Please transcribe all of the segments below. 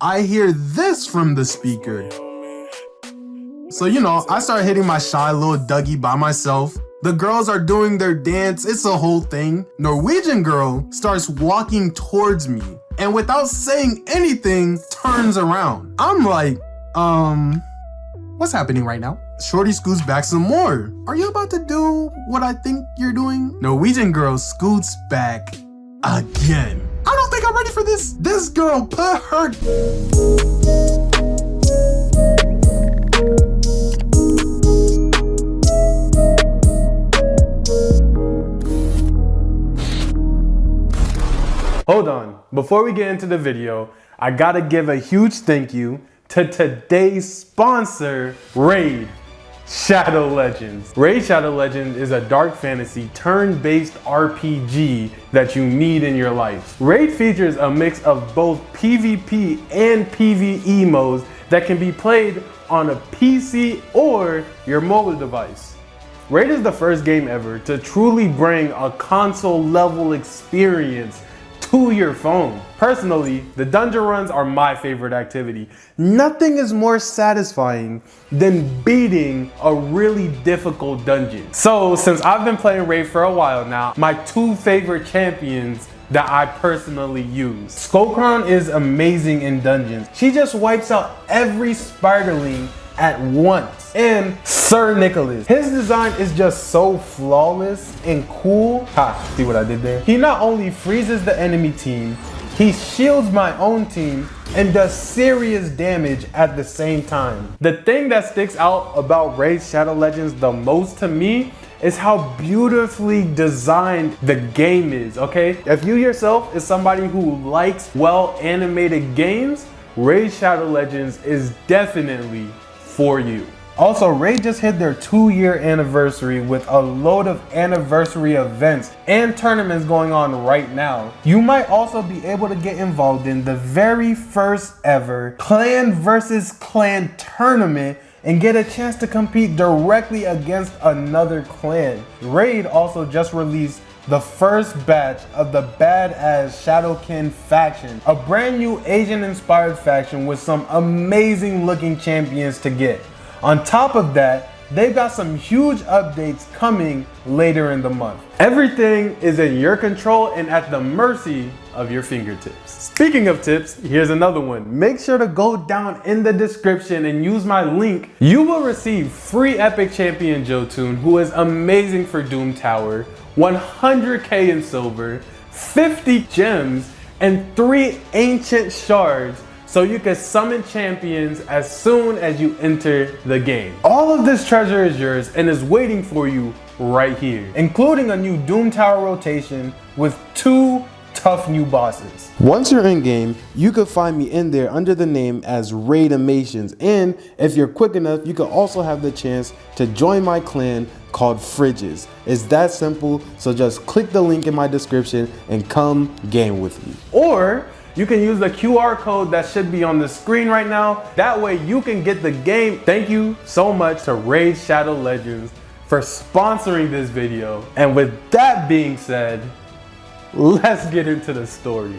I hear this from the speaker. So, you know, I start hitting my shy little Dougie by myself. The girls are doing their dance, it's a whole thing. Norwegian girl starts walking towards me and without saying anything, turns around. I'm like, what's happening right now? Shorty scoots back some more. Are you about to do what I think you're doing? Norwegian girl scoots back again. I don't think I'm ready for this. This girl put her... Hold on, before we get into the video, I gotta give a huge thank you to today's sponsor, Raid Shadow Legends. Raid Shadow Legends is a dark fantasy turn-based RPG that you need in your life. Raid features a mix of both PvP and PvE modes that can be played on a PC or your mobile device. Raid is the first game ever to truly bring a console level experience to your phone. Personally, the dungeon runs are my favorite activity. Nothing is more satisfying than beating a really difficult dungeon. So since I've been playing Raid for a while now, my two favorite champions that I personally use. Skullcrown is amazing in dungeons. She just wipes out every spiderling at once. And Sir Nicholas, his design is just so flawless and cool. Ha, see what I did there? He not only freezes the enemy team, he shields my own team and does serious damage at the same time. The thing that sticks out about Raid Shadow Legends the most to me is how beautifully designed the game is, okay? If you yourself is somebody who likes well animated games, Raid Shadow Legends is definitely for you. Also, Raid just hit their 2-year anniversary with a load of anniversary events and tournaments going on right now. You might also be able to get involved in the very first ever clan versus clan tournament and get a chance to compete directly against another clan. Raid also just released the first batch of the Badass Shadowkin faction, a brand new Asian-inspired faction with some amazing looking champions to get. On top of that, they've got some huge updates coming later in the month. Everything is in your control and at the mercy of your fingertips. Speaking of tips, here's another one. Make sure to go down in the description and use my link. You will receive free Epic Champion Jotun, who is amazing for Doom Tower, 100k in silver, 50 gems, and 3 ancient shards so you can summon champions as soon as you enter the game. All of this treasure is yours and is waiting for you right here, including a new Doom Tower rotation with 2 tough new bosses. Once you're in game, you can find me in there under the name as Raid Animations, and if you're quick enough, you can also have the chance to join my clan called Fridges. It's that simple, so just click the link in my description and come game with me. Or you can use the QR code that should be on the screen right now. That way you can get the game. Thank you so much to Raid Shadow Legends for sponsoring this video. And with that being said, let's get into the story.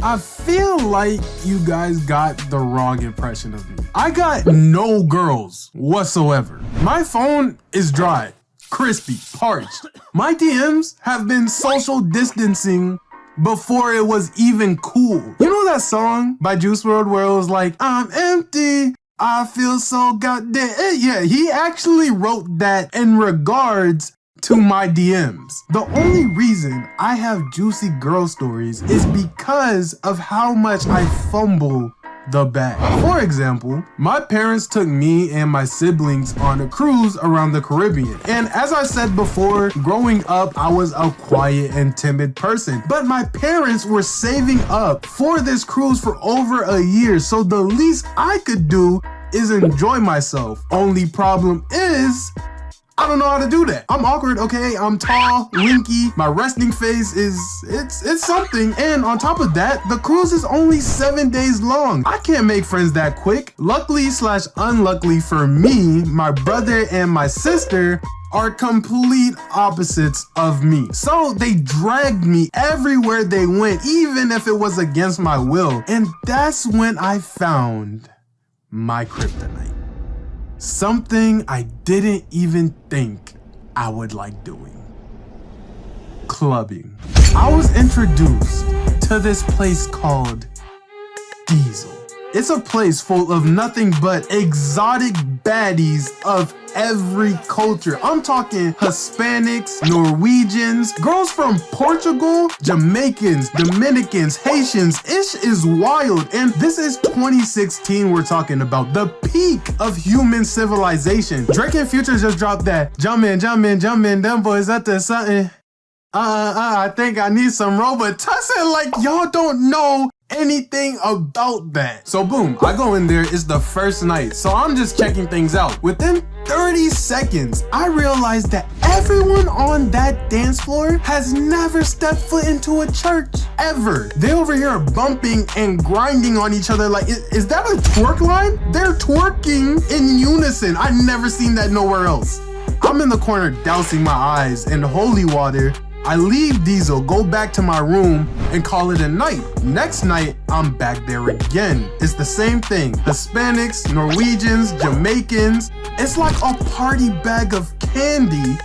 I feel like you guys got the wrong impression of me. I got no girls whatsoever. My phone is dry, crispy, parched. My DMs have been social distancing before it was even cool. You know that song by Juice WRLD where it was like, I'm empty, I feel so goddamn... Yeah, he actually wrote that in regards to my DMs. The only reason I have juicy girl stories is because of how much I fumble the bag. For example, my parents took me and my siblings on a cruise around the Caribbean. And as I said before, growing up, I was a quiet and timid person. But my parents were saving up for this cruise for over a year, so the least I could do is enjoy myself. Only problem is, I don't know how to do that. I'm awkward, okay? I'm tall, lanky, my resting face is, it's something. And on top of that, the cruise is only 7 days long. I can't make friends that quick. Luckily / unluckily for me, my brother and my sister are complete opposites of me. So they dragged me everywhere they went, even if it was against my will. And that's when I found my kryptonite. Something I didn't even think I would like doing. Clubbing. I was introduced to this place called Diesel. It's a place full of nothing but exotic baddies of every culture. I'm talking Hispanics, Norwegians, girls from Portugal, Jamaicans, Dominicans, Haitians. Ish is wild. And this is 2016 we're talking about. The peak of human civilization. Drake and Future just dropped that jumpin', them boys up to something. I think I need some Robitussin. Like, y'all don't know anything about that. So boom, I go in there, it's the first night. So I'm just checking things out. Within 30 seconds, I realized that everyone on that dance floor has never stepped foot into a church, ever. They over here bumping and grinding on each other like, is that a twerk line? They're twerking in unison. I've never seen that nowhere else. I'm in the corner dousing my eyes in holy water. I leave Diesel, go back to my room, and call it a night. Next night, I'm back there again. It's the same thing. Hispanics, Norwegians, Jamaicans. It's like a party bag of candy,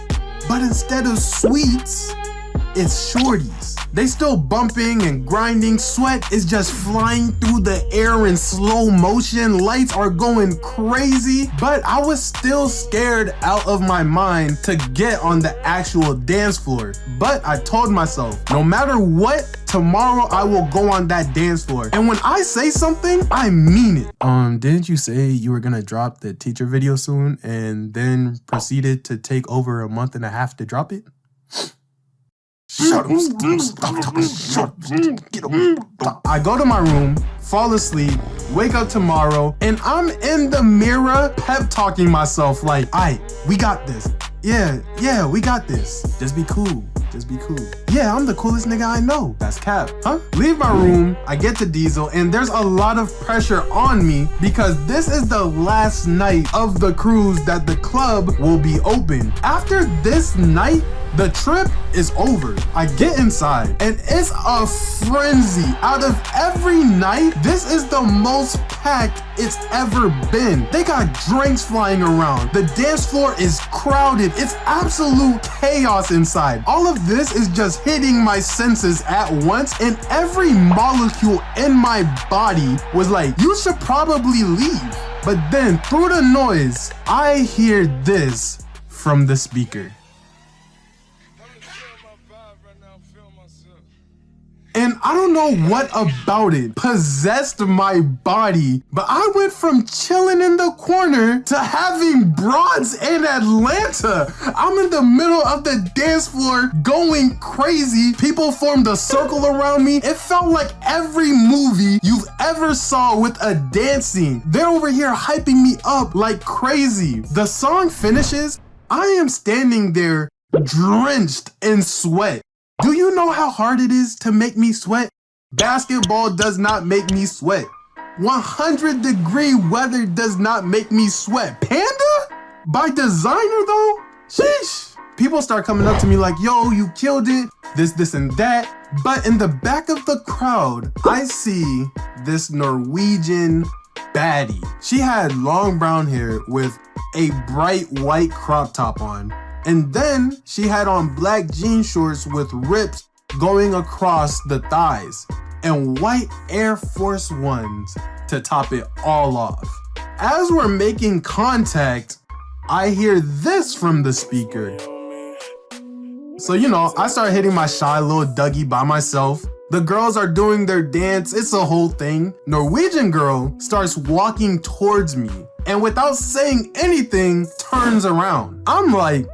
but instead of sweets, it's shorties. They still bumping and grinding. Sweat is just flying through the air in slow motion. Lights are going crazy, but I was still scared out of my mind to get on the actual dance floor. But I told myself, no matter what, tomorrow I will go on that dance floor. And when I say something, I mean it. Didn't you say you were gonna drop the teacher video soon and then proceeded to take over a month and a half to drop it? Shut up, stop. I go to my room, fall asleep, wake up tomorrow, and I'm in the mirror pep talking myself like, aight, we got this. Yeah, we got this. Just be cool. Yeah, I'm the coolest nigga I know. That's cap, huh? Leave my room, I get to Diesel, and there's a lot of pressure on me because this is the last night of the cruise that the club will be open. After this night, the trip is over. I get inside and it's a frenzy. Out of every night, this is the most packed it's ever been. They got drinks flying around. The dance floor is crowded. It's absolute chaos inside. All of this is just hitting my senses at once, and every molecule in my body was like, you should probably leave. But then through the noise, I hear this from the speaker. And I don't know what about it possessed my body, but I went from chilling in the corner to having broads in Atlanta. I'm in the middle of the dance floor going crazy. People formed a circle around me. It felt like every movie you've ever saw with a dance scene. They're over here hyping me up like crazy. The song finishes. I am standing there drenched in sweat. Do you know how hard it is to make me sweat? Basketball does not make me sweat. 100-degree weather does not make me sweat. Panda? By designer though? Sheesh. People start coming up to me like, yo, you killed it, this and that. But in the back of the crowd, I see this Norwegian baddie. She had long brown hair with a bright white crop top on. And then she had on black jean shorts with rips going across the thighs and white Air Force Ones to top it all off. As we're making contact, I hear this from the speaker. So, I start hitting my shy little Dougie by myself. The girls are doing their dance. It's a whole thing. Norwegian girl starts walking towards me and without saying anything, turns around. I'm like,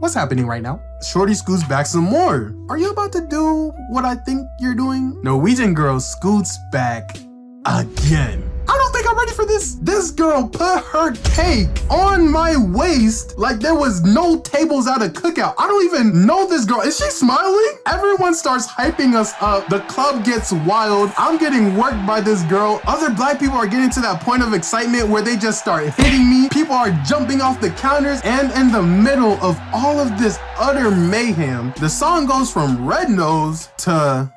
what's happening right now? Shorty scoots back some more. Are you about to do what I think you're doing? Norwegian girl scoots back again. I don't think I'm ready for this. This girl put her cake on my waist like there was no tables at a cookout. I don't even know this girl. Is she smiling? Everyone starts hyping us up. The club gets wild. I'm getting worked by this girl. Other black people are getting to that point of excitement where they just start hitting me. People are jumping off the counters, and in the middle of all of this utter mayhem, the song goes from Red Nose to...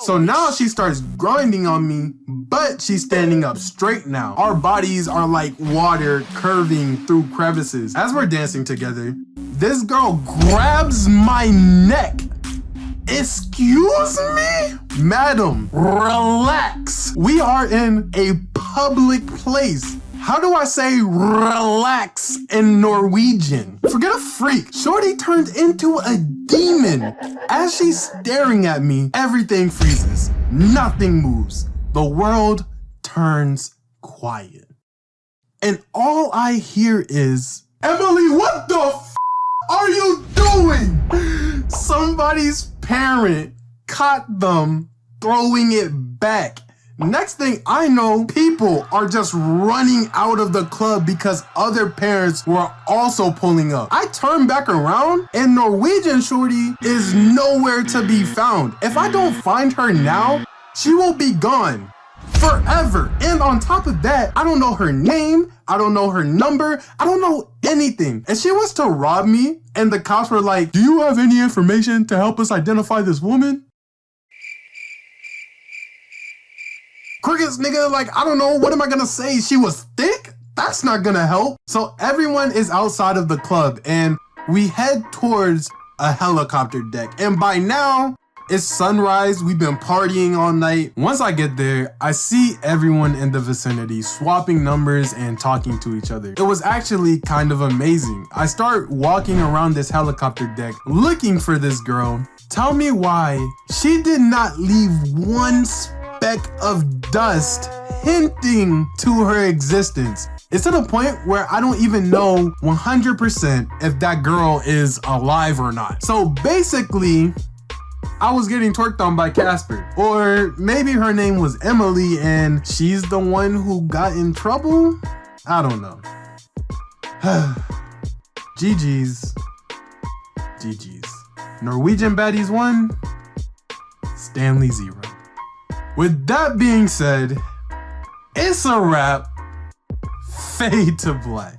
So now she starts grinding on me, but she's standing up straight now. Our bodies are like water curving through crevices. As we're dancing together, this girl grabs my neck. Excuse me? Madam, relax. We are in a public place. How do I say relax in Norwegian? Forget a freak. Shorty turned into a demon. As she's staring at me, everything freezes. Nothing moves. The world turns quiet. And all I hear is, Emily, what the f are you doing? Somebody's parent caught them throwing it back. Next thing I know, people are just running out of the club because other parents were also pulling up. I turn back around and Norwegian shorty is nowhere to be found. If I don't find her now, she will be gone forever. And on top of that, I don't know her name. I don't know her number. I don't know anything. And she was to rob me and the cops were like, do you have any information to help us identify this woman? Crickets, nigga, like, I don't know, what am I gonna say? She was thick? That's not gonna help. So everyone is outside of the club and we head towards a helicopter deck. And by now, it's sunrise. We've been partying all night. Once I get there, I see everyone in the vicinity swapping numbers and talking to each other. It was actually kind of amazing. I start walking around this helicopter deck looking for this girl. Tell me why she did not leave one speck of dust hinting to her existence. It's to the point where I don't even know 100% if that girl is alive or not. So basically, I was getting twerked on by Casper. Or maybe her name was Emily and she's the one who got in trouble? I don't know. GG's. GG's. Norwegian baddies 1, Stanley 0. With that being said, it's a wrap. Fade to black.